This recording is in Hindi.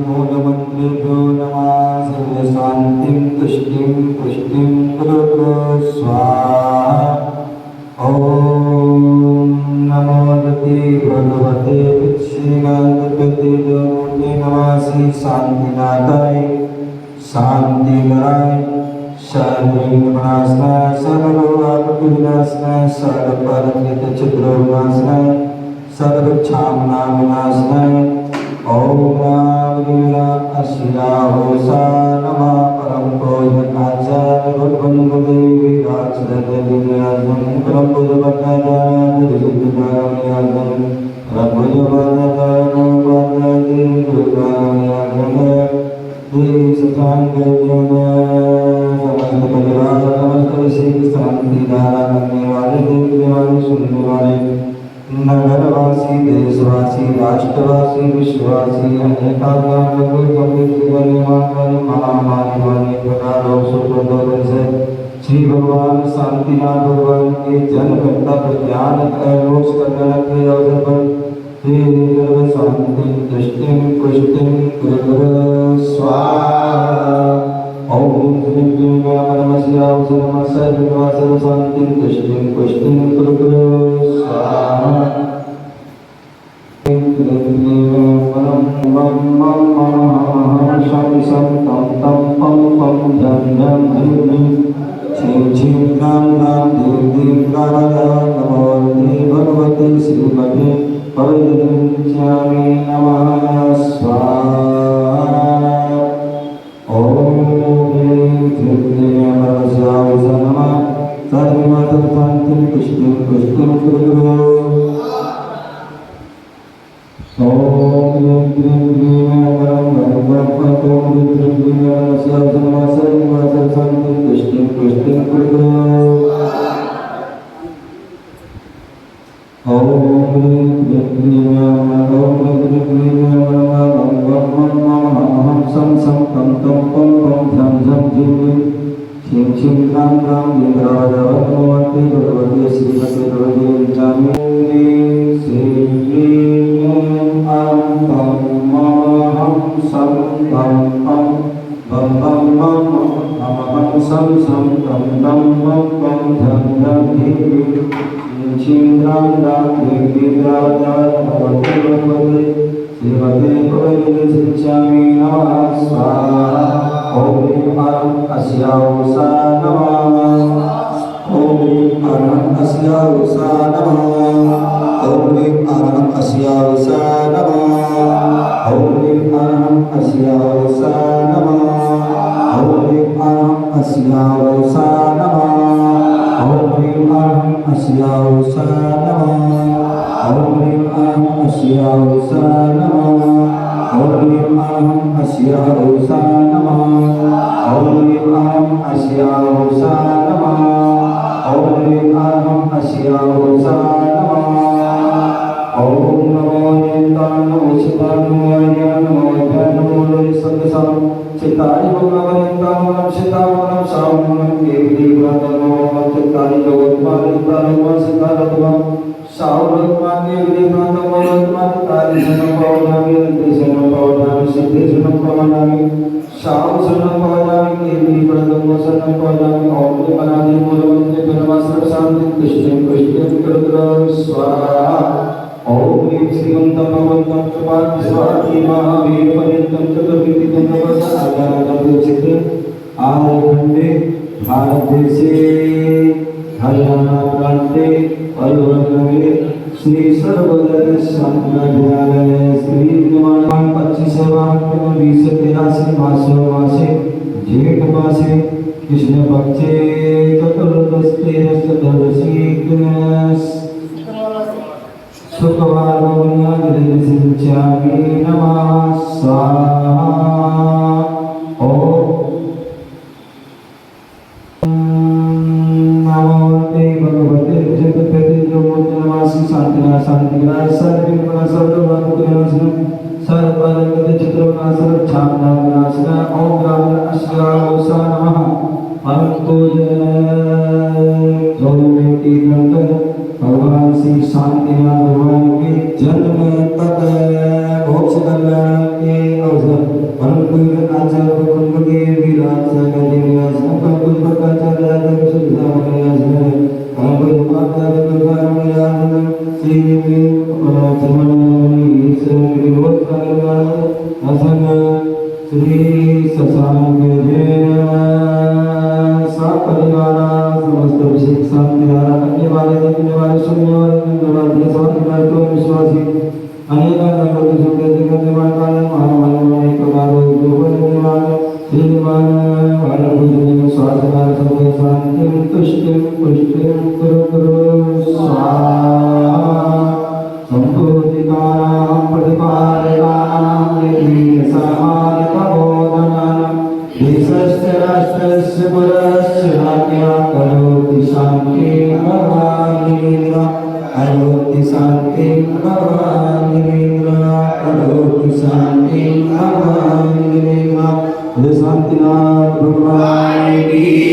मूलमन्त्रेभ्यो नमः सर्वशान्तिं तुष्टिं पुष्टिं कुरु स्वाहा। ॐ नमो भगवते श्रीगणपति नमः। श्री शांतिनाथाय शांतिकराय सर्वविघ्ननाशनाय सर्वपापविनाशनाय सर्वपरचितचित्रविनाशनाय सर्वक्षामनाविनाशनाय ओम रामलीला अशिलाहोसा नमः। परम पूजनाचार्य गुरुदेवी राजदेवीराजन परम पूजनाचार्य गुरुदेवीराजन परम पूजनाचार्य समस्त परिवार नमस्ते श्री शांति धारा करने वाले देखने वाले सुनने वाले नगरवासी देशवासी राष्ट्रवासी विश्ववासी जीवन महामारी वाले प्रकारों से श्री भगवान शांतिनाथ भगवान के जन्म तप ज्ञान रोष करने के अवसर पर शांति दृष्टि पुष्टि स्वाहा। ओम शांति दृष्टि पुष्टि स्वाहा। भगवते श्रीमते पवित्रं नमः स्वाहा। ओम नमः सर्वमाता शांति पुष्टि पुष्टि भगवान श्री शांतिनाथ भगवान के जन्म तक मोक्ष कल्याण के अवसर परम पवित्र आचार्य कुंभ के विराट सागर निवास संकल्प प्रकाचार्य राजा सुधा निवास परम पवित्र आचार्य प्रकार निवास श्री चमन श्री विनोद सागर असंग श्री शशांक जैन परिवार समस्त विषय शांति अन्य वाले देखने वाले सुनने वाले धन्यवाद स्वामी तो विश्वासी अनेक नंबर के सुनते करने वाले महामानव एक बारो जो बोलने वाले श्रीमान वाले बुझने स्वास्थ्य सर्व शांति तुष्टि पुष्टि करो करो स्वाहा संपूर्तिकानां प्रतिपालकानां निर्भीक समाधिकबोधनानां देशस्य राष्ट्रस्य पुरस्य राज्ञा करोति शान्तिं भगवान् करोति शान्तिं भगवान् करोति शान्तिं भगवान् शांतिनाथ भगवान की